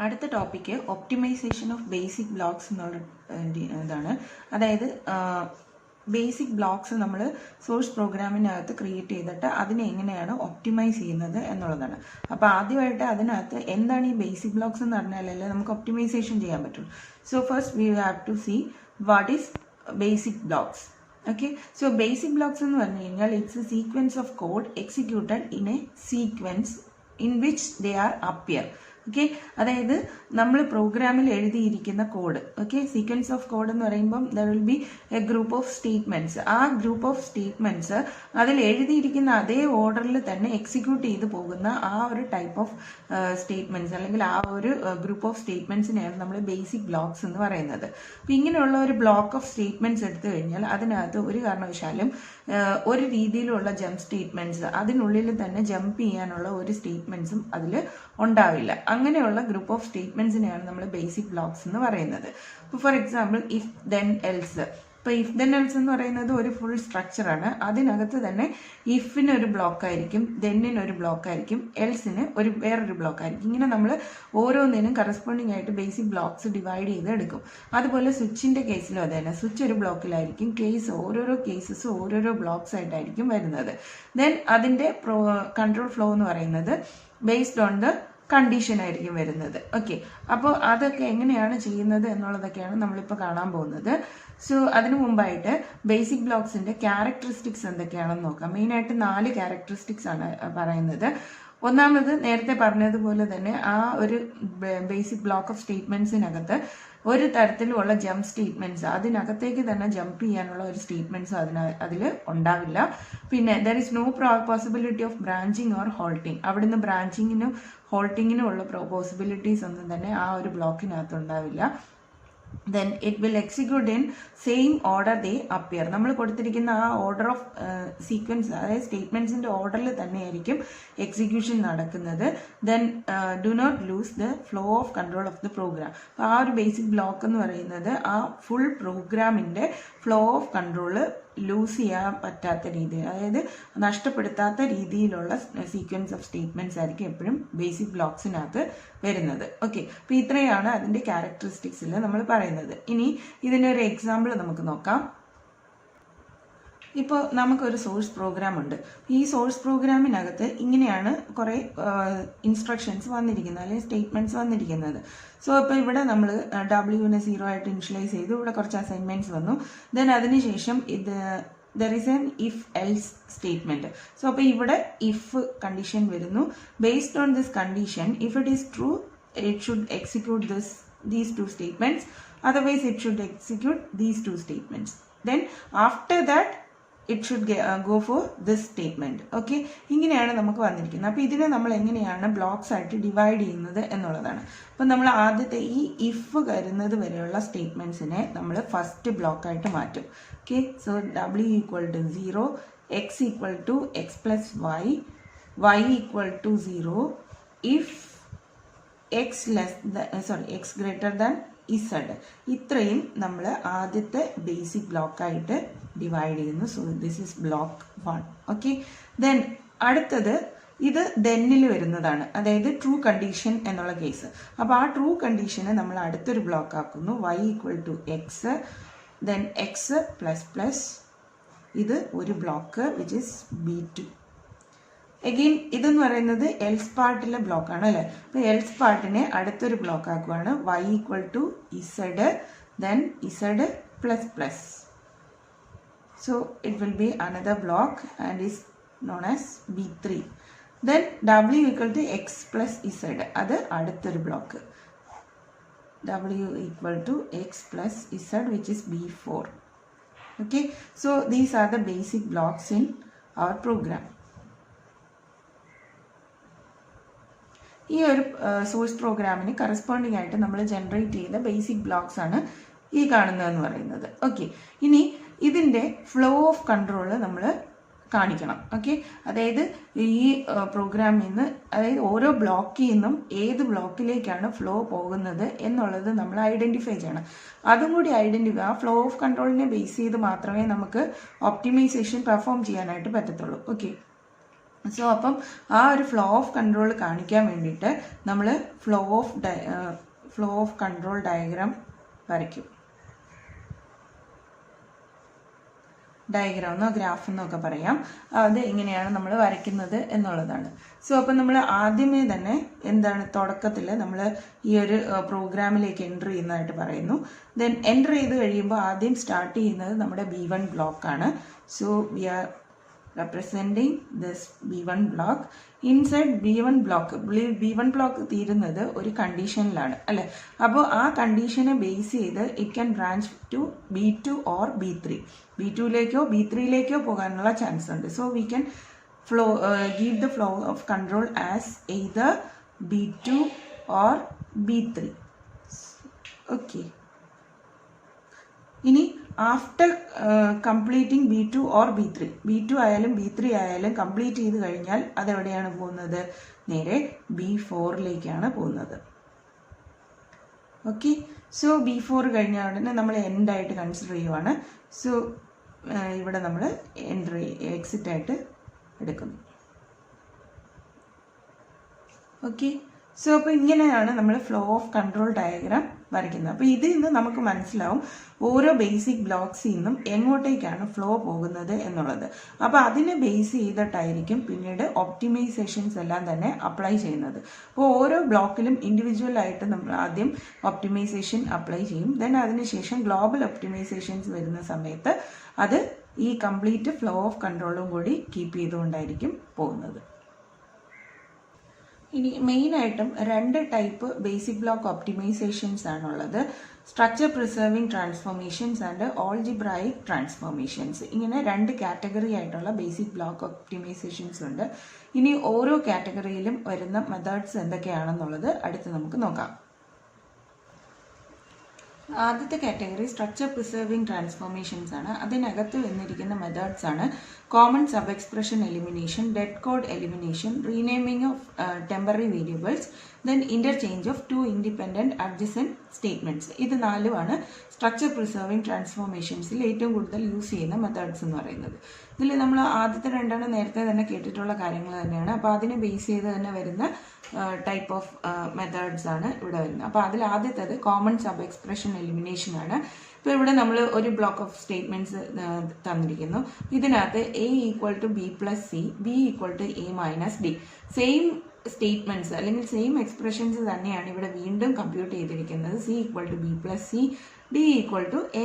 അടുത്ത topic optimization of basic blocks എന്നുള്ള ഇതാണ്. അതായത് ബേസിക് ബ്ലോക്സ് നമ്മൾ സോഴ്സ് പ്രോഗ്രാമിനകത്ത് ക്രിയേറ്റ് ചെയ്തിട്ട് അതിനെ എങ്ങനെയാണ് ഒപ്റ്റിമൈസ് ചെയ്യുന്നത് എന്നുള്ളതാണ്. അപ്പോൾ ആദ്യമായിട്ട് അതിനകത്ത് എന്താണ് ഈ ബേസിക് ബ്ലോക്സ് എന്ന് പറഞ്ഞാലല്ലേ നമുക്ക് ഒപ്റ്റിമൈസേഷൻ ചെയ്യാൻ പറ്റുള്ളൂ. So first we have to see what is basic blocks. Okay, so basic blocks എന്ന് പറഞ്ഞു കഴിഞ്ഞാൽ it's a sequence of code executed in a sequence in which they are appear. Okay, അതായത് നമ്മൾ പ്രോഗ്രാമിൽ എഴുതിയിരിക്കുന്ന code. Okay, sequence of code എന്ന് പറയുമ്പം there will be a group of statements. ആ ഗ്രൂപ്പ് ഓഫ് സ്റ്റേറ്റ്മെന്റ്സ് അതിൽ എഴുതിയിരിക്കുന്ന അതേ ഓർഡറിൽ തന്നെ എക്സിക്യൂട്ട് ചെയ്ത് പോകുന്ന ആ ഒരു ടൈപ്പ് ഓഫ് സ്റ്റേറ്റ്മെന്റ്സ് അല്ലെങ്കിൽ ആ ഒരു ഗ്രൂപ്പ് ഓഫ് സ്റ്റേറ്റ്മെന്റ്സിനെയാണ് നമ്മൾ ബേസിക് ബ്ലോക്സ് എന്ന് പറയുന്നത്. അപ്പം ഇങ്ങനെയുള്ള ഒരു ബ്ലോക്ക് ഓഫ് സ്റ്റേറ്റ്മെന്റ്സ് എടുത്തു കഴിഞ്ഞാൽ അതിനകത്ത് ഒരു കാരണവശാലും ഒരു രീതിയിലുള്ള ജംപ് സ്റ്റേറ്റ്മെന്റ്സ്, അതിനുള്ളിൽ തന്നെ ജമ്പ് ചെയ്യാനുള്ള ഒരു സ്റ്റേറ്റ്മെന്റ്സും അതിൽ ഉണ്ടാവില്ല. അങ്ങനെയുള്ള ഗ്രൂപ്പ് ഓഫ് സ്റ്റേറ്റ്മെന്റ്സിനെയാണ് നമ്മൾ ബേസിക് ബ്ലോക്സ് എന്ന് പറയുന്നത്. ഇപ്പോൾ for example if then else. ഇപ്പോൾ ഇഫ് ദെൻ എൽസ് എന്ന് പറയുന്നത് ഒരു ഫുൾ സ്ട്രക്ചറാണ്. അതിനകത്ത് തന്നെ ഇഫിന് ഒരു ബ്ലോക്ക് ആയിരിക്കും, ദെന്നിന് ഒരു ബ്ലോക്ക് ആയിരിക്കും, എൽസിന് വേറൊരു ബ്ലോക്ക് ആയിരിക്കും. ഇങ്ങനെ നമ്മൾ ഓരോന്നിനും കറസ്പോണ്ടിങ് ആയിട്ട് ബേസിക് ബ്ലോക്സ് ഡിവൈഡ് ചെയ്ത് എടുക്കും. അതുപോലെ സ്വിച്ചിന്റെ കേസിലും അത് തന്നെ. സ്വിച്ച് ഒരു ബ്ലോക്കിലായിരിക്കും, ഓരോരോ കേസസ് ഓരോരോ ബ്ലോക്സ് ആയിട്ടായിരിക്കും വരുന്നത്. ദെൻ അതിന്റെ കൺട്രോൾ ഫ്ലോ എന്ന് പറയുന്നത് ബേസ്ഡ് ഓൺ ദ കണ്ടീഷൻ ആയിരിക്കും വരുന്നത്. ഓക്കെ, അപ്പോൾ അതൊക്കെ എങ്ങനെയാണ് ചെയ്യുന്നത് എന്നുള്ളതൊക്കെയാണ് നമ്മളിപ്പോൾ കാണാൻ പോകുന്നത്. സോ അതിനു മുമ്പായിട്ട് ബേസിക് ബ്ലോക്സിന്റെ ക്യാരക്ടറിസ്റ്റിക്സ് എന്തൊക്കെയാണെന്ന് നോക്കാം. മെയിനായിട്ട് 4 ക്യാരക്ടറിസ്റ്റിക്സ് ആണ് പറയുന്നത്. ഒന്നാമത് നേരത്തെ പറഞ്ഞതുപോലെ തന്നെ ആ ഒരു ബേസിക് ബ്ലോക്ക് ഓഫ് സ്റ്റേറ്റ്മെന്റ്സിനകത്ത് ഒരു തരത്തിലുള്ള ജംപ് സ്റ്റേറ്റ്മെന്റ്സ്, അതിനകത്തേക്ക് തന്നെ ജമ്പ് ചെയ്യാനുള്ള ഒരു സ്റ്റേറ്റ്മെന്റ്സ് അതിൽ ഉണ്ടാവില്ല. പിന്നെ there is no possibility of branching or halting. അവിടുന്ന് ബ്രാഞ്ചിങ്ങിനും ഹോൾട്ടിങ്ങിനും ഉള്ള പോസിബിലിറ്റീസ് ഒന്നും തന്നെ ആ ഒരു ബ്ലോക്കിനകത്ത് ഉണ്ടാവില്ല. then it will execute in same order they appear. നമ്മൾ കൊടുത്തിരിക്കുന്ന ആ ഓർഡർ ഓഫ് സീക്വൻസ്, അതായത് സ്റ്റേറ്റ്മെന്റ്സിന്റെ ഓർഡറിൽ തന്നെയായിരിക്കും എക്സിക്യൂഷൻ നടക്കുന്നത്. Then do not lose the flow of control of the program. അപ്പോൾ ആ ഒരു ബേസിക് ബ്ലോക്ക് എന്ന് പറയുന്നത് ആ ഫുൾ പ്രോഗ്രാമിന്റെ ഫ്ലോ ഓഫ് കൺട്രോള് ലൂസ് ചെയ്യാൻ പറ്റാത്ത രീതിയിൽ, അതായത് നഷ്ടപ്പെടുത്താത്ത രീതിയിലുള്ള സീക്വൻസ് ഓഫ് സ്റ്റേറ്റ്മെന്റ്സ് ആയിരിക്കും എപ്പോഴും ബേസിക് ബ്ലോക്സിനകത്ത് വരുന്നത്. ഓക്കെ, അപ്പോൾ ഇത്രയാണ് അതിന്റെ ക്യാരക്ടറിസ്റ്റിക്സിൽ നമ്മൾ പറയുന്നത്. ഇനി ഇതിനൊരു എക്സാമ്പിൾ നമുക്ക് നോക്കാം. ഇപ്പോൾ നമുക്കൊരു സോഴ്സ് പ്രോഗ്രാം ഉണ്ട്. ഈ സോഴ്സ് പ്രോഗ്രാമിനകത്ത് ഇങ്ങനെയാണ് കുറേ ഇൻസ്ട്രക്ഷൻസ് വന്നിരിക്കുന്നത്, അല്ലെങ്കിൽ സ്റ്റേറ്റ്മെന്റ്സ് വന്നിരിക്കുന്നത്. സോ ഇപ്പോൾ ഇവിടെ നമ്മൾ ഡബ്ല്യുവിനെ 0 ആയിട്ട് ഇനിഷ്യലൈസ് ചെയ്തു. ഇവിടെ കുറച്ച് അസൈൻമെന്റ്സ് വന്നു. ദെൻ അതിനുശേഷം there is N if else statement. So അപ്പോൾ ഇവിടെ ഇഫ് കണ്ടീഷൻ വരുന്നു. Based on this condition, if it is true it should execute these 2 statements, otherwise it should execute these 2 statements. Then after that it should go for this statement. Okay, ഇങ്ങനെയാണ് നമുക്ക് വന്നിരിക്കുന്നത്. അപ്പോൾ ഇതിനെ നമ്മൾ എങ്ങനെയാണ് blocks ആയിട്ട് divide ചെയ്യുന്നത് എന്നുള്ളതാണ്. അപ്പം നമ്മൾ ആദ്യത്തെ ഈ ഇഫ് വരുന്നത് വരെയുള്ള സ്റ്റേറ്റ്മെന്റ്സിനെ നമ്മൾ ഫസ്റ്റ് ബ്ലോക്ക് ആയിട്ട് മാറ്റും. Okay, so w = 0, x = x + y = 0 if x greater than z. ഇത്രയും നമ്മൾ ആദ്യത്തെ ബേസിക് ബ്ലോക്ക് ആയിട്ട് ഡിവൈഡ് ചെയ്യുന്നു. So this is block 1. Okay, then അടുത്തത് ഇത് ദെന്നിൽ വരുന്നതാണ്, അതായത് ട്രൂ കണ്ടീഷൻ എന്നുള്ള കേസ്. അപ്പോൾ ആ ട്രൂ കണ്ടീഷനെ നമ്മൾ അടുത്തൊരു ബ്ലോക്ക് ആക്കുന്നു. y = x, ദെൻ x ++, ഇത് ഒരു block which is B2. Again ഇതെന്ന് പറയുന്നത് എൽസ് പാർട്ടിലെ ബ്ലോക്കാണ് അല്ലേ. അപ്പോൾ എൽസ് പാർട്ടിനെ അടുത്തൊരു block ആക്കുവാണ്. y = z, then z++. So it will be another block and is known as B3. Then w = x + z, അത് അടുത്തൊരു block. w = x + z which is B4. Okay, so these are the basic blocks in our program. ഈ ഒരു source പ്രോഗ്രാമിന് corresponding ആയിട്ട് നമ്മൾ generate ചെയ്ത basic blocks ആണ് ഈ കാണുന്നതെന്ന് പറയുന്നത്. ഓക്കെ, ഇനി ഇതിന്റെ ഫ്ലോ ഓഫ് കൺട്രോൾ നമ്മൾ കാണിക്കണം. ഓക്കെ, അതായത് ഈ പ്രോഗ്രാമിൽ നിന്ന്, അതായത് ഓരോ ബ്ലോക്കിൽ നിന്നും ഏത് ബ്ലോക്കിലേക്കാണ് ഫ്ലോ പോകുന്നത് എന്നുള്ളത് നമ്മൾ ഐഡന്റിഫൈ ചെയ്യണം. അതും കൂടി ആ ഫ്ലോ ഓഫ് കൺട്രോളിനെ ബേസ് ചെയ്ത് മാത്രമേ നമുക്ക് ഒപ്റ്റിമൈസേഷൻ പെർഫോം ചെയ്യാനായിട്ട് പറ്റത്തുള്ളൂ. ഓക്കെ, സോ അപ്പം ആ ഒരു ഫ്ലോ ഓഫ് കൺട്രോൾ കാണിക്കാൻ വേണ്ടിയിട്ട് നമ്മൾ ഫ്ലോ ഓഫ് കൺട്രോൾ ഡയഗ്രാം വരയ്ക്കും. ഡയഗ്രാം എന്നോ ഗ്രാഫ് എന്നോ ഒക്കെ പറയാം. അത് എങ്ങനെയാണ് നമ്മൾ വരയ്ക്കുന്നത് എന്നുള്ളതാണ്. സോ അപ്പം നമ്മൾ ആദ്യമേ തന്നെ എന്താണ് തുടക്കത്തിൽ നമ്മൾ ഈ ഒരു പ്രോഗ്രാമിലേക്ക് എൻ്റർ ചെയ്യുന്നതായിട്ട് പറയുന്നു. ദെൻ എൻ്റർ ചെയ്ത് കഴിയുമ്പോൾ ആദ്യം സ്റ്റാർട്ട് ചെയ്യുന്നത് നമ്മുടെ B1 ബ്ലോക്കാണ്. So we are representing this B1 block. Inside B1 block തീരുന്നത് ഒരു കണ്ടീഷനിലാണ് അല്ലേ. അപ്പോൾ ആ കണ്ടീഷനെ ബേസ് ചെയ്ത് it can branch to B2 or B3. B2യിലേക്കോ B3യിലേക്കോ പോകാനുള്ള ചാൻസ് ഉണ്ട്. So we can give the flow of control as either B2 or B3. Okay. ഇനി after completing B2 or B3 ആയാലും B3 ആയാലും കംപ്ലീറ്റ് ചെയ്ത് കഴിഞ്ഞാൽ അതെവിടെയാണ് പോകുന്നത്? നേരെ B4ലേക്കാണ് പോകുന്നത്. ഓക്കെ. സോ B4 കഴിഞ്ഞ ഉടനെ നമ്മൾ എൻഡായിട്ട് കൺസിഡർ ചെയ്യുവാണ്. സോ ഇവിടെ നമ്മൾ എക്സിറ്റ് ആയിട്ട് എടുക്കുന്നു. ഓക്കെ. സോ അപ്പോൾ ഇങ്ങനെയാണ് നമ്മൾ ഫ്ലോ ഓഫ് കൺട്രോൾ ഡയഗ്രാം വരയ്ക്കുന്നത്. അപ്പോൾ ഇതിൽ നിന്ന് നമുക്ക് മനസ്സിലാവും ഓരോ ബേസിക് ബ്ലോക്സിൽ നിന്നും എങ്ങോട്ടേക്കാണ് ഫ്ലോ പോകുന്നത് എന്നുള്ളത്. അപ്പോൾ അതിനെ ബേസ് ചെയ്തിട്ടായിരിക്കും പിന്നീട് ഒപ്റ്റിമൈസേഷൻസ് എല്ലാം തന്നെ അപ്ലൈ ചെയ്യുന്നത്. അപ്പോൾ ഓരോ ബ്ലോക്കിലും ഇൻഡിവിജ്വലായിട്ട് നമ്മൾ ആദ്യം ഒപ്റ്റിമൈസേഷൻ അപ്ലൈ ചെയ്യും. ദെൻ അതിനുശേഷം ഗ്ലോബൽ ഒപ്റ്റിമൈസേഷൻസ് വരുന്ന സമയത്ത് അത് ഈ കംപ്ലീറ്റ് ഫ്ലോ ഓഫ് കൺട്രോളും കൂടി കീപ്പ് ചെയ്തുകൊണ്ടായിരിക്കും പോകുന്നത്. ഇനി മെയിനായിട്ടും 2 ടൈപ്പ് ബേസിക് ബ്ലോക്ക് ഒപ്റ്റിമൈസേഷൻസ് ആണുള്ളത്. Structure preserving transformations and algebraic transformations. ഇങ്ങനെ 2 കാറ്റഗറി ആയിട്ടുള്ള ബേസിക് ബ്ലോക്ക് ഒപ്റ്റിമൈസേഷൻസ് ഉണ്ട്. ഇനി ഓരോ കാറ്റഗറിയിലും വരുന്ന മെത്തേഡ്സ് എന്തൊക്കെയാണെന്നുള്ളത് അടുത്ത് നമുക്ക് നോക്കാം. ആദ്യത്തെ കാറ്റഗറി സ്ട്രക്ചർ പ്രിസർവിംഗ് ട്രാൻസ്ഫോർമേഷൻസ് ആണ്. അതിനകത്ത് വന്നിരിക്കുന്ന മെത്തേഡ്സ് ആണ് common sub expression elimination, dead code elimination, renaming of temporary variables, then interchange of 2 independent adjacent statements. ഇത് 4 സ്ട്രക്ചർ പ്രിസർവിംഗ് ട്രാൻസ്ഫോർമേഷൻസിൽ ഏറ്റവും കൂടുതൽ യൂസ് ചെയ്യുന്ന മെത്തേഡ്സ് എന്ന് പറയുന്നത്. ഇതിൽ നമ്മൾ ആദ്യത്തെ 2 നേരത്തെ തന്നെ കേട്ടിട്ടുള്ള കാര്യങ്ങൾ തന്നെയാണ്. അപ്പോൾ അതിനെ ബേസ് ചെയ്ത് തന്നെ വരുന്ന ടൈപ്പ് ഓഫ് മെത്തേഡ്സ് ആണ് ഇവിടെ വരുന്നത്. അപ്പോൾ അതിൽ ആദ്യത്തേത് കോമൺ സബ് എക്സ്പ്രഷൻ എലിമിനേഷൻ ആണ്. ഇപ്പോൾ ഇവിടെ നമ്മൾ ഒരു ബ്ലോക്ക് ഓഫ് സ്റ്റേറ്റ്മെന്റ്സ് തന്നിരിക്കുന്നു. ഇതിനകത്ത് A = B + C, B = A - D. Same statements അല്ലെങ്കിൽ സെയിം എക്സ്പ്രഷൻസ് തന്നെയാണ് ഇവിടെ വീണ്ടും കമ്പ്യൂട്ട് ചെയ്തിരിക്കുന്നത്. C = B + C, D = A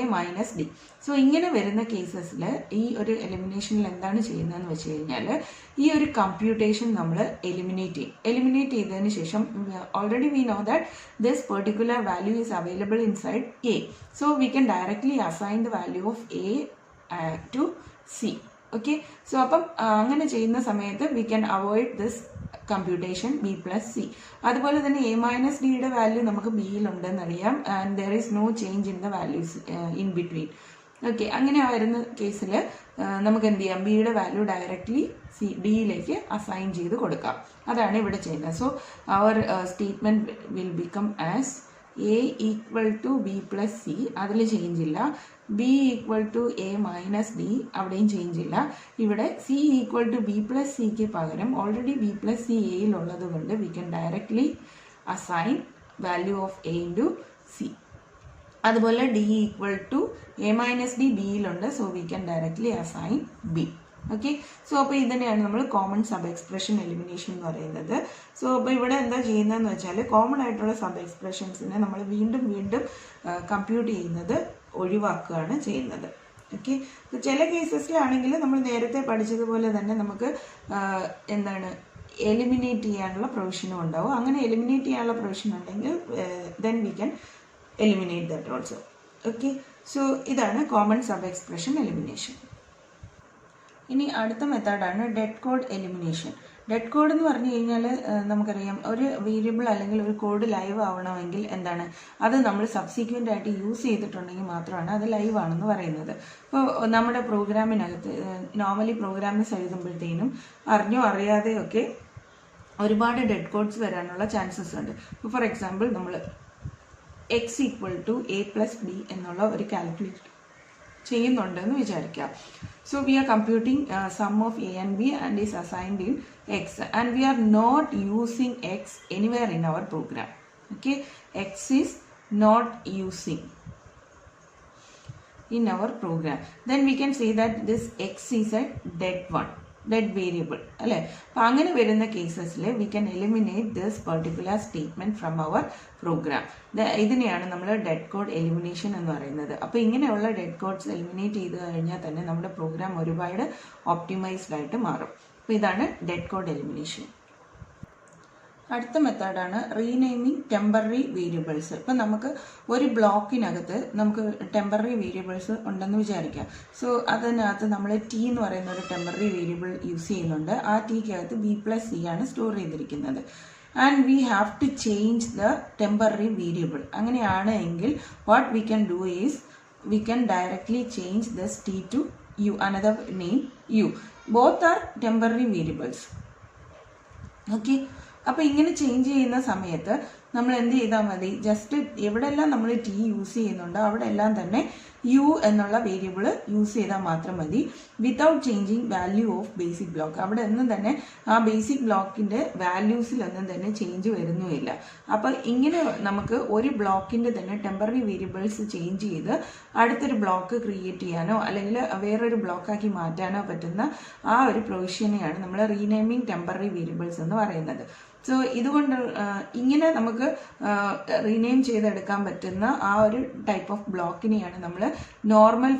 - D. So ഇങ്ങനെ വരുന്ന കേസസിൽ ഈ ഒരു എലിമിനേഷനിൽ എന്താണ് ചെയ്യുന്നതെന്ന് വെച്ച് കഴിഞ്ഞാൽ ഈ ഒരു കമ്പ്യൂട്ടേഷൻ നമ്മൾ എലിമിനേറ്റ് ചെയ്തതിന് ശേഷം already we know that this particular value is available inside A. So we can directly assign the value of A to C. Okay. So അപ്പം അങ്ങനെ ചെയ്യുന്ന സമയത്ത് we can avoid this computation B + C. അതുപോലെ തന്നെ A - Dയുടെ value നമുക്ക് Bയിലുണ്ടെന്നറിയാം. And there is no change in the values in between. Okay. അങ്ങനെ വരുന്ന കേസിൽ നമുക്ക് എന്ത് ചെയ്യാം? ബിയുടെ വാല്യൂ ഡയറക്ട്ലി Dയിലേക്ക് അസൈൻ ചെയ്ത് കൊടുക്കാം. അതാണ് ഇവിടെ ചെയ്യുന്നത്. So our statement will become as A = B + C, അതിൽ ചേഞ്ച് ഇല്ല. B = A - D, അവിടെയും ചേഞ്ച് ഇല്ല. ഇവിടെ C = B + Cക്ക് പകരം ഓൾറെഡി B + C Aയിലുള്ളത് കൊണ്ട് we can directly assign value of A × C. അതുപോലെ D = A - D Bയിലുണ്ട്. So we can directly assign B. Okay. So അപ്പോൾ ഇതിനെയാണ് നമ്മൾ കോമൺ സബ് എക്സ്പ്രഷൻ എലിമിനേഷൻ എന്ന് പറയുന്നത്. സോ അപ്പോൾ ഇവിടെ എന്താ ചെയ്യുന്നതെന്ന് വെച്ചാൽ കോമൺ ആയിട്ടുള്ള സബ് എക്സ്പ്രഷൻസിനെ നമ്മൾ വീണ്ടും കമ്പ്യൂട്ട് ചെയ്യുന്നത് ഒഴിവാക്കുകയാണ് ചെയ്യുന്നത്. ഓക്കെ. ചില കേസസിലാണെങ്കിൽ നമ്മൾ നേരത്തെ പഠിച്ചതുപോലെ തന്നെ നമുക്ക് എലിമിനേറ്റ് ചെയ്യാനുള്ള പ്രൊവിഷനും ഉണ്ടാവും. അങ്ങനെ എലിമിനേറ്റ് ചെയ്യാനുള്ള പ്രൊവിഷൻ ഉണ്ടെങ്കിൽ then we can eliminate that also. Okay. So ഇതാണ് കോമൺ സബ് എക്സ്പ്രഷൻ എലിമിനേഷൻ. ഇനി അടുത്ത മെത്തേഡാണ് dead code elimination. Dead code എന്ന് പറഞ്ഞു കഴിഞ്ഞാൽ നമുക്കറിയാം ഒരു വേരിയബിൾ അല്ലെങ്കിൽ ഒരു കോഡ് ലൈവ് ആവണമെങ്കിൽ എന്താണ് അത് നമ്മൾ സബ്സിക്വൻ്റ് ആയിട്ട് യൂസ് ചെയ്തിട്ടുണ്ടെങ്കിൽ മാത്രമാണ് അത് ലൈവ് ആണെന്ന് പറയുന്നത്. ഇപ്പോൾ നമ്മുടെ പ്രോഗ്രാമിനകത്ത് നോർമലി പ്രോഗ്രാംസ് എഴുതുമ്പോഴത്തേനും അറിഞ്ഞോ അറിയാതെയൊക്കെ ഒരുപാട് ഡെഡ് കോഡ്സ് വരാനുള്ള ചാൻസസ് ഉണ്ട്. ഇപ്പോൾ ഫോർ എക്സാമ്പിൾ നമ്മൾ x = A + B എന്നുള്ള ഒരു കാൽക്കുലേറ്റ് ചെയ്യുന്നുണ്ടെന്ന് വിചാരിക്കാം. So we are computing sum of A and B and is assigned in x, and we are not using x anywhere in our program. Okay, x is not using in our program. Then we can say that this x is a dead variable. അല്ലേ? അപ്പം അങ്ങനെ വരുന്ന കേസസിൽ we can eliminate this particular statement from our program. ഇതിനെയാണ് നമ്മൾ dead code elimination എന്ന് പറയുന്നത്. അപ്പോൾ ഇങ്ങനെയുള്ള ഡെഡ് കോഡ്സ് എലിമിനേറ്റ് ചെയ്ത് കഴിഞ്ഞാൽ തന്നെ നമ്മുടെ പ്രോഗ്രാം ഒരുപാട് ഒപ്റ്റിമൈസ്ഡ് ആയിട്ട് മാറും. അപ്പോൾ ഇതാണ് ഡെഡ് കോഡ് എലിമിനേഷൻ. അടുത്ത മെത്തേഡാണ് റീനെയിമിങ് ടെമ്പററി വേരിയബിൾസ്. ഇപ്പം നമുക്ക് ഒരു ബ്ലോക്കിനകത്ത് നമുക്ക് ടെമ്പററി വേരിയബിൾസ് ഉണ്ടെന്ന് വിചാരിക്കാം. സോ അതിനകത്ത് നമ്മൾ ടി എന്ന് പറയുന്ന ഒരു ടെമ്പററി വേരിയബിൾ യൂസ് ചെയ്യുന്നുണ്ട്. ആ ടിക്കകത്ത് b+c ആണ് സ്റ്റോർ ചെയ്തിരിക്കുന്നത്. And we have to change the temporary variable. അങ്ങനെയാണ് എങ്കിൽ what we can do is we can directly change this T to U, another name U. Both are temporary variables. Okay, അപ്പോൾ ഇങ്ങനെ change ചെയ്യുന്ന സമയത്ത് നമ്മൾ എന്ത് ചെയ്താൽ മതി, ജസ്റ്റ് എവിടെയെല്ലാം നമ്മൾ ടി യൂസ് ചെയ്യുന്നുണ്ടോ അവിടെ എല്ലാം തന്നെ യു എന്നുള്ള വേരിയബിൾ യൂസ് ചെയ്താൽ മാത്രം മതി, without changing value of basic block. അവിടെ ഒന്നും തന്നെ ആ ബേസിക് ബ്ലോക്കിൻ്റെ വാല്യൂസിലൊന്നും തന്നെ ചേഞ്ച് വരുന്നുമില്ല. അപ്പോൾ ഇങ്ങനെ നമുക്ക് ഒരു ബ്ലോക്കിൻ്റെ തന്നെ ടെമ്പററി വേരിയബിൾസ് ചേഞ്ച് ചെയ്ത് അടുത്തൊരു ബ്ലോക്ക് ക്രിയേറ്റ് ചെയ്യാനോ അല്ലെങ്കിൽ വേറൊരു ബ്ലോക്കാക്കി മാറ്റാനോ പറ്റുന്ന ആ ഒരു പ്രൊവിഷനെയാണ് നമ്മൾ റീനെയിമിംഗ് ടെമ്പററി വേരിയബിൾസ് എന്ന് പറയുന്നത്. സോ ഇതുകൊണ്ട് ഇങ്ങനെ നമുക്ക് റീനെയിം ചെയ്തെടുക്കാൻ പറ്റുന്ന ആ ഒരു ടൈപ്പ് ഓഫ് ബ്ലോക്കിനെയാണ് നമ്മൾ നോർമൽ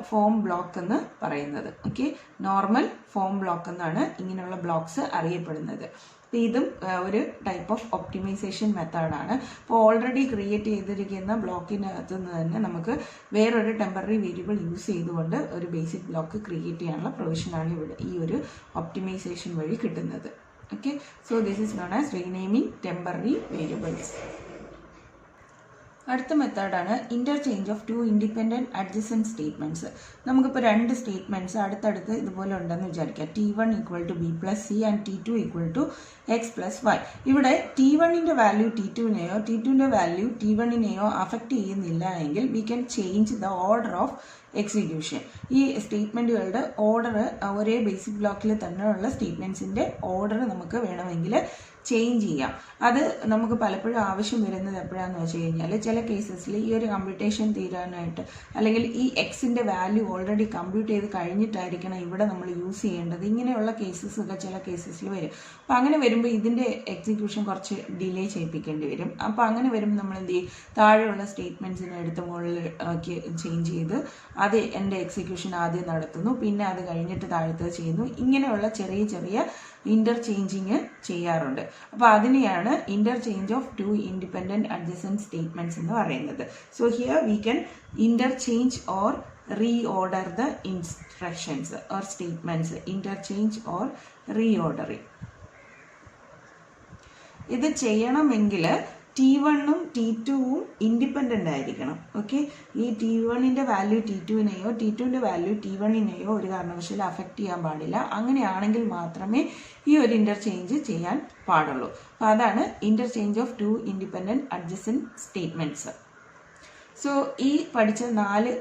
ഫോം ബ്ലോക്ക് എന്ന് പറയുന്നത്. ഓക്കെ, നോർമൽ ഫോം ബ്ലോക്ക് എന്നാണ് ഇങ്ങനെയുള്ള ബ്ലോക്സ് അറിയപ്പെടുന്നത്. അപ്പോൾ ഇതും ഒരു ടൈപ്പ് ഓഫ് ഒപ്റ്റിമൈസേഷൻ മെത്തേഡാണ്. അപ്പോൾ ഓൾറെഡി ക്രിയേറ്റ് ചെയ്തിരിക്കുന്ന ബ്ലോക്കിനകത്ത് നിന്ന് തന്നെ നമുക്ക് വേറൊരു ടെമ്പററി വേരിയബിൾ യൂസ് ചെയ്തുകൊണ്ട് ഒരു ബേസിക് ബ്ലോക്ക് ക്രിയേറ്റ് ചെയ്യാനുള്ള പ്രൊവിഷനാണ് ഇവിടെ ഈ ഒരു ഒപ്റ്റിമൈസേഷൻ വഴി കിട്ടുന്നത്. Okay, so this is known as renaming temporary variables. അടുത്ത മെത്തേഡാണ് interchange of 2 independent adjacent statements. നമുക്കിപ്പോൾ 2 സ്റ്റേറ്റ്മെൻറ്റ്സ് അടുത്തടുത്ത് ഇതുപോലെ ഉണ്ടെന്ന് വിചാരിക്കാം. T1 = b+c and T2 = x+y. ഇവിടെ T1ൻ്റെ വാല്യൂ T2നെയോ T2ൻ്റെ വാല്യൂ T1നെയോ അഫക്റ്റ് ചെയ്യുന്നില്ല എങ്കിൽ we can change the order of execution. ഈ സ്റ്റേറ്റ്മെൻറ്റുകളുടെ ഓർഡർ ഒരേ ബേസിക് ബ്ലോക്കിൽ തന്നെയുള്ള സ്റ്റേറ്റ്മെൻറ്റ്സിൻ്റെ ഓർഡർ നമുക്ക് വേണമെങ്കിൽ ചേഞ്ച് ചെയ്യാം. അത് നമുക്ക് പലപ്പോഴും ആവശ്യം വരുന്നത് എപ്പോഴാണെന്ന് വെച്ച് കഴിഞ്ഞാൽ ചില കേസസിൽ ഈ ഒരു കമ്പ്യൂട്ടേഷൻ തീരാനായിട്ട് അല്ലെങ്കിൽ ഈ എക്സിൻ്റെ വാല്യൂ ഓൾറെഡി കമ്പ്യൂട്ട് ചെയ്ത് കഴിഞ്ഞിട്ടായിരിക്കണം ഇവിടെ നമ്മൾ യൂസ് ചെയ്യേണ്ടത്. ഇങ്ങനെയുള്ള കേസസ് ഒക്കെ ചില കേസസിൽ വരും. അപ്പോൾ അങ്ങനെ വരുമ്പോൾ ഇതിൻ്റെ എക്സിക്യൂഷൻ കുറച്ച് ഡിലേ ചെയ്യിപ്പിക്കേണ്ടി വരും. അപ്പോൾ അങ്ങനെ വരുമ്പോൾ നമ്മൾ എന്ത് ചെയ്യും, താഴെയുള്ള സ്റ്റേറ്റ്മെൻറ്റ്സിനെ എടുത്ത് മുകളിലേക്ക് ചേഞ്ച് ചെയ്ത് അത് എൻ്റെ എക്സിക്യൂഷൻ ആദ്യം നടത്തുന്നു, പിന്നെ അത് കഴിഞ്ഞിട്ട് താഴത്തെ ചെയ്യുന്നു. ഇങ്ങനെയുള്ള ചെറിയ ചെറിയ ഇൻ്റർചേഞ്ചിങ് ചെയ്യാറുണ്ട്. അപ്പോൾ അതിനെയാണ് interchange of 2 independent adjacent statements എന്ന് പറയുന്നത്. So here we can interchange or reorder the instructions or statements, interchange or reordering. ഇത് ചെയ്യണമെങ്കിൽ T1ഉം T2ഉം ഇൻഡിപെൻഡൻ്റ് ആയിരിക്കണം. ഓക്കെ, ഈ T1ൻ്റെ വാല്യൂ T2നെയോ T2ൻ്റെ വാല്യൂ T1നെയോ ഒരു കാരണവശാലും അഫക്റ്റ് ചെയ്യാൻ പാടില്ല. അങ്ങനെയാണെങ്കിൽ മാത്രമേ ഈ ഒരു ഇൻ്റർചേഞ്ച് ചെയ്യാൻ പാടുള്ളൂ. അപ്പോൾ അതാണ് interchange of 2 independent adjacent statements. So ഈ പഠിച്ച 4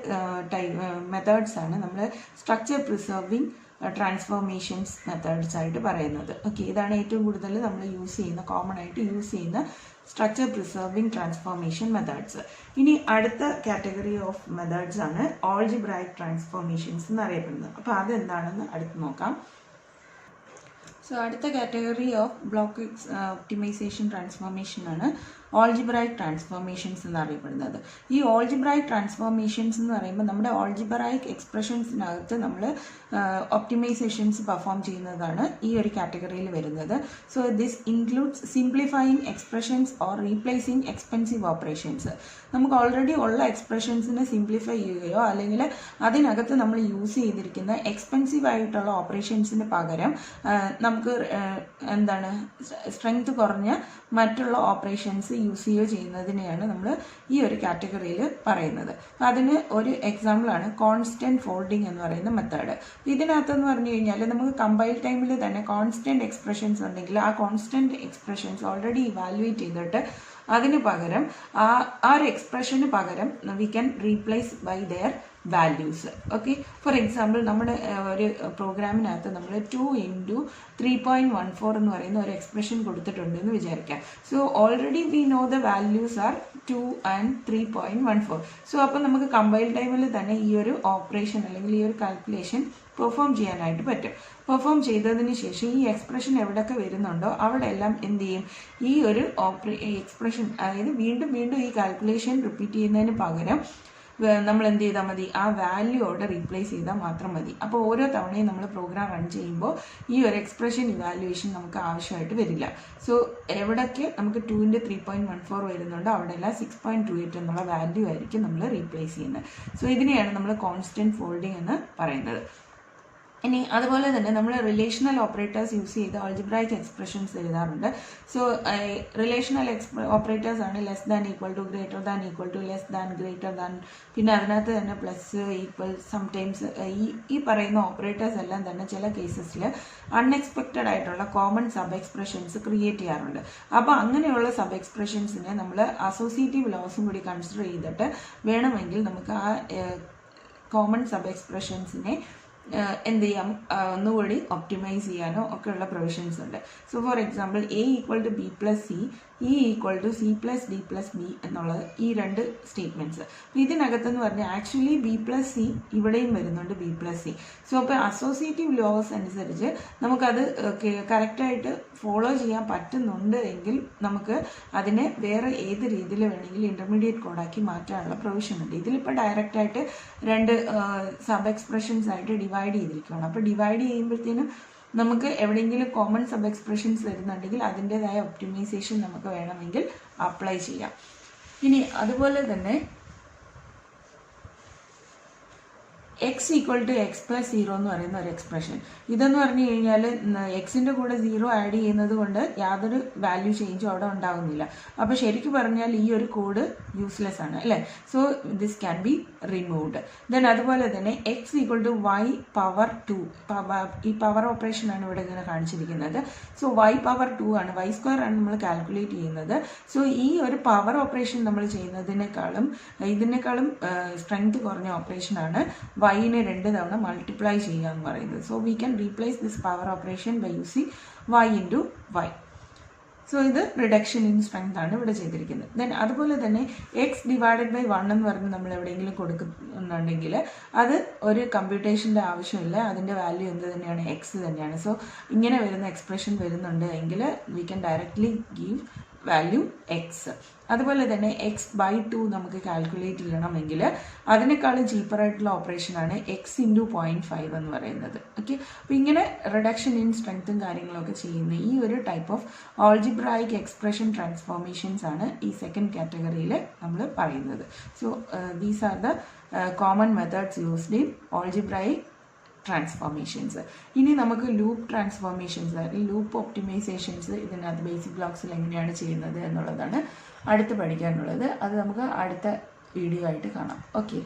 മെത്തേഡ്സ് ആണ് നമ്മൾ സ്ട്രക്ചർ പ്രിസർവിങ് ട്രാൻസ്ഫോർമേഷൻസ് മെത്തേഡ്സ് ആയിട്ട് പറയുന്നത്. ഓക്കെ, ഇതാണ് ഏറ്റവും കൂടുതൽ നമ്മൾ യൂസ് ചെയ്യുന്ന കോമൺ ആയിട്ട് യൂസ് ചെയ്യുന്ന സ്ട്രക്ചർ പ്രിസർവിങ് ട്രാൻസ്ഫോർമേഷൻ മെത്തേഡ്സ്. ഇനി അടുത്ത കാറ്റഗറി ഓഫ് മെത്തേഡ്സ് ആണ് ഓൾജിബ്രായിക് ട്രാൻസ്ഫോർമേഷൻസ് എന്നറിയപ്പെടുന്നത്. അപ്പോൾ അതെന്താണെന്ന് അടുത്ത് നോക്കാം. സോ അടുത്ത category of block optimization transformation ആണ് ഓൾജിബ്രായിക് ട്രാൻസ്ഫോർമേഷൻസ് എന്നറിയപ്പെടുന്നത്. ഈ ഓൾജിബ്രായിക് ട്രാൻസ്ഫോർമേഷൻസ് എന്ന് പറയുമ്പോൾ നമ്മുടെ ഓൾജിബ്രായിക് എക്സ്പ്രഷൻസിനകത്ത് നമ്മൾ ഒപ്റ്റിമൈസേഷൻസ് പെർഫോം ചെയ്യുന്നതാണ് ഈ ഒരു കാറ്റഗറിയിൽ വരുന്നത്. So this includes simplifying expressions or replacing expensive operations. നമുക്ക് ഓൾറെഡി ഉള്ള എക്സ്പ്രഷൻസിനെ സിംപ്ലിഫൈ ചെയ്യുകയോ അല്ലെങ്കിൽ അതിനകത്ത് നമ്മൾ യൂസ് ചെയ്തിരിക്കുന്ന എക്സ്പെൻസീവ് ആയിട്ടുള്ള ഓപ്പറേഷൻസിന് പകരം നമുക്ക് എന്താണ് സ്ട്രെങ്ത് കുറഞ്ഞ മറ്റുള്ള ഓപ്പറേഷൻസ് യൂസ് ചെയ്യുകയോ ചെയ്യുന്നതിനെയാണ് നമ്മൾ ഈ ഒരു കാറ്റഗറിയിൽ പറയുന്നത്. അപ്പോൾ അതിന് ഒരു എക്സാമ്പിളാണ് കോൺസ്റ്റൻറ്റ് ഫോൾഡിങ് എന്ന് പറയുന്ന മെത്തേഡ്. ഇതിനകത്തെന്ന് പറഞ്ഞു കഴിഞ്ഞാൽ നമുക്ക് കമ്പൈൽ ടൈമിൽ തന്നെ കോൺസ്റ്റൻറ്റ് എക്സ്പ്രഷൻസ് ഉണ്ടെങ്കിൽ ആ കോൺസ്റ്റൻറ്റ് എക്സ്പ്രഷൻസ് ഓൾറെഡി ഇവാലുവേറ്റ് ചെയ്തിട്ട് അതിന് പകരം ആ ഒരു എക്സ്പ്രഷന് പകരം we can replace by their values. Okay, for example നമ്മുടെ ഒരു പ്രോഗ്രാമിനകത്ത് നമ്മൾ 2 × 3.14 എന്ന് പറയുന്ന ഒരു എക്സ്പ്രഷൻ കൊടുത്തിട്ടുണ്ട് എന്ന് വിചാരിക്കാം. So already we know the values R 2 and 3.14. So അപ്പം നമുക്ക് കമ്പൈൽ ടൈമിൽ തന്നെ ഈ ഒരു ഓപ്പറേഷൻ അല്ലെങ്കിൽ ഈ ഒരു കാൽക്കുലേഷൻ പെർഫോം ചെയ്യാനായിട്ട് പറ്റും. പെർഫോം ചെയ്തതിന് ശേഷം ഈ എക്സ്പ്രഷൻ എവിടെയൊക്കെ വരുന്നുണ്ടോ അവിടെ എല്ലാം എന്ത് ചെയ്യും, ഈ ഒരു എക്സ്പ്രഷൻ അതായത് വീണ്ടും വീണ്ടും ഈ കാൽക്കുലേഷൻ റിപ്പീറ്റ് ചെയ്യുന്നതിന് പകരം നമ്മൾ എന്ത് ചെയ്താൽ മതി, ആ വാല്യൂയോടെ റീപ്ലേസ് ചെയ്താൽ മാത്രം മതി. അപ്പോൾ ഓരോ തവണയും നമ്മൾ പ്രോഗ്രാം റൺ ചെയ്യുമ്പോൾ ഈ ഒരു എക്സ്പ്രഷൻ ഇവാലുവേഷൻ നമുക്ക് ആവശ്യമായിട്ട് വരില്ല. സോ എവിടെയൊക്കെ നമുക്ക് 2 × 3.14 വരുന്നുണ്ടോ അവിടെയെല്ലാം 6.28 എന്നുള്ള വാല്യൂ ആയിരിക്കും നമ്മൾ റീപ്ലേസ് ചെയ്യുന്നത്. സോ ഇതിനെയാണ് നമ്മൾ കോൺസ്റ്റന്റ് ഫോൾഡിങ് എന്ന് പറയുന്നത്. ഇനി അതുപോലെ തന്നെ നമ്മൾ റിലേഷണൽ ഓപ്പറേറ്റേഴ്സ് യൂസ് ചെയ്ത് ആൾജിബ്രായിക് എക്സ്പ്രഷൻസ് എഴുതാറുണ്ട്. സോ റിലേഷണൽ ഓപ്പറേറ്റേഴ്സ് ആണ് less than, equal to, greater than, equal to, less than, greater than, പിന്നെ അതിനകത്ത് തന്നെ പ്ലസ്, ഈക്വൽ, സംടൈംസ്. ഈ പറയുന്ന ഓപ്പറേറ്റേഴ്സ് എല്ലാം തന്നെ ചില കേസസിൽ അൺഎക്സ്പെക്റ്റഡ് ആയിട്ടുള്ള കോമൺ സബ് എക്സ്പ്രഷൻസ് ക്രിയേറ്റ് ചെയ്യാറുണ്ട്. അപ്പോൾ അങ്ങനെയുള്ള സബ് എക്സ്പ്രഷൻസിനെ നമ്മൾ അസോസിയേറ്റീവ് ലോസും കൂടി കൺസിഡർ ചെയ്തിട്ട് വേണമെങ്കിൽ നമുക്ക് ആ കോമൺ സബ് എക്സ്പ്രഷൻസിനെ എന്ത് ചെയ്യാം, ഒന്നുകൂടി ഒപ്റ്റിമൈസ് ചെയ്യാനോ ഒക്കെയുള്ള പ്രൊവിഷൻസ് ഉണ്ട്. So for example A = B + C, E = C + D + B എന്നുള്ളത് ഈ രണ്ട് സ്റ്റേറ്റ്മെൻറ്റ്സ്. അപ്പോൾ ഇതിനകത്തെന്ന് പറഞ്ഞാൽ ആക്ച്വലി B + C ഇവിടെയും വരുന്നുണ്ട്, B + C. സോ അപ്പോൾ അസോസിയേറ്റീവ് ലോസ് അനുസരിച്ച് നമുക്കത് കറക്റ്റായിട്ട് ഫോളോ ചെയ്യാൻ പറ്റുന്നുണ്ട് എങ്കിൽ നമുക്ക് അതിനെ വേറെ ഏത് രീതിയിൽ വേണമെങ്കിലും ഇൻ്റർമീഡിയറ്റ് കോഡാക്കി മാറ്റാനുള്ള പ്രൊവിഷൻ ഉണ്ട്. ഇതിലിപ്പോൾ ഡയറക്റ്റായിട്ട് രണ്ട് സബ് എക്സ്പ്രഷൻസ് ആയിട്ട് ഡിവൈഡ് ചെയ്തിരിക്കുകയാണ്. അപ്പോൾ ഡിവൈഡ് ചെയ്യുമ്പോഴത്തേനും നമുക്ക് എവിടെയെങ്കിലും കോമൺ സബ് എക്സ്പ്രഷൻസ് വരുന്നുണ്ടെങ്കിൽ അതിൻ്റെതായ ഒപ്റ്റിമൈസേഷൻ നമുക്ക് വേണമെങ്കിൽ അപ്ലൈ ചെയ്യാം. ഇനി അതുപോലെ തന്നെ x = x + 0 എന്ന് പറയുന്ന ഒരു എക്സ്പ്രഷൻ. ഇതെന്ന് പറഞ്ഞു കഴിഞ്ഞാൽ എക്സിൻ്റെ കൂടെ 0 ആഡ് ചെയ്യുന്നത് കൊണ്ട് യാതൊരു വാല്യൂ ചേഞ്ചും അവിടെ ഉണ്ടാകുന്നില്ല. അപ്പോൾ ശരിക്കും പറഞ്ഞാൽ ഈ ഒരു കോഡ് യൂസ്ലെസ് ആണ് അല്ലേ. So this can be removed. Then അതുപോലെ തന്നെ x = y⁴2. ഈ പവർ ഓപ്പറേഷൻ ആണ് ഇവിടെ ഇങ്ങനെ കാണിച്ചിരിക്കുന്നത്. സോ y⁴2 ആണ്, y² ആണ് നമ്മൾ കാൽക്കുലേറ്റ് ചെയ്യുന്നത്. സോ ഈ ഒരു പവർ ഓപ്പറേഷൻ നമ്മൾ ചെയ്യുന്നതിനേക്കാളും സ്ട്രെങ്ത് കുറഞ്ഞ ഓപ്പറേഷനാണ് y-നെ 2 തവണ മൾട്ടിപ്ലൈ ചെയ്യുക എന്ന് പറയുന്നത്. So we can replace this power operation by using y × y. So ഇത് റിഡക്ഷൻ ഇൻ സ്ട്രെങ്ത് ആണ് ഇവിടെ ചെയ്തിരിക്കുന്നത്. ദെൻ അതുപോലെ തന്നെ x/1 എന്ന് പറഞ്ഞ് നമ്മൾ എവിടെയെങ്കിലും കൊടുക്കുന്നുണ്ടെങ്കിൽ അത് ഒരു കമ്പ്യൂട്ടേഷൻ്റെ ആവശ്യമില്ല, അതിൻ്റെ വാല്യൂ എന്ത് തന്നെയാണ്, എക്സ് തന്നെയാണ്. സോ ഇങ്ങനെ വരുന്ന എക്സ്പ്രഷൻ വരുന്നുണ്ട് എങ്കിൽ we can directly give value X. അതുപോലെ തന്നെ x/2 നമുക്ക് കാൽക്കുലേറ്റ് ചെയ്യണമെങ്കിൽ അതിനേക്കാളും ചീപ്പറായിട്ടുള്ള ഓപ്പറേഷനാണ് x × 0.5 എന്ന് പറയുന്നത്. ഓക്കെ, അപ്പോൾ ഇങ്ങനെ റിഡക്ഷൻ ഇൻ സ്ട്രെങ്ത്തും കാര്യങ്ങളൊക്കെ ചെയ്യുന്ന ഈ ഒരു type of algebraic expression transformations ആണ് ഈ സെക്കൻഡ് കാറ്റഗറിയിൽ നമ്മൾ പറയുന്നത്. So these are the common methods used in algebraic transformations. ഇനി നമുക്ക് ലൂപ്പ് ട്രാൻസ്ഫോർമേഷൻസ്, ലൂപ്പ് ഒപ്റ്റിമൈസേഷൻസ് ഇതിനകത്ത് ബേസിക് ബ്ലോക്സിൽ എങ്ങനെയാണ് ചെയ്യുന്നത് എന്നുള്ളതാണ് അടുത്ത് പഠിക്കാനുള്ളത്. അത് നമുക്ക് അടുത്ത വീഡിയോ ആയിട്ട് കാണാം. ഓക്കെ.